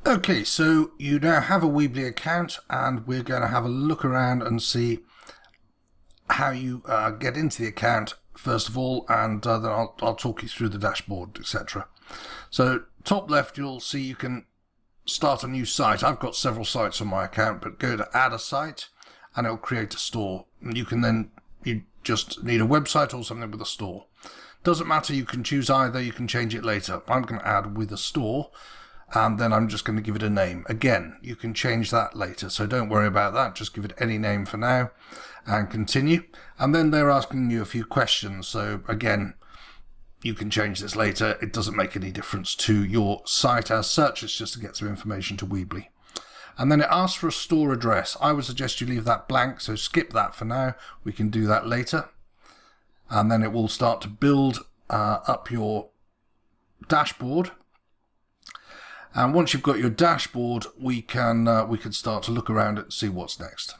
Okay, so you now have a Weebly account, and we're going to have a look around and see how you get into the account first of all, and then I'll talk you through the dashboard, etc. So top left, you'll see you can start a new site. I've got several sites on my account, but go to add a site and it'll create a store. And you just need a website or something with a store. Doesn't matter, you can choose either, you can change it later. I'm going to add with a store, and then I'm just going to give it a name. Again, you can change that later, so don't worry about that. Just give it any name for now and continue. And then they're asking you a few questions. So again, you can change this later. It doesn't make any difference to your site as such. It's just to get some information to Weebly. And then it asks for a store address. I would suggest you leave that blank, so skip that for now. We can do that later. And then it will start to build up your dashboard. And once you've got your dashboard, we can start to look around it and see what's next.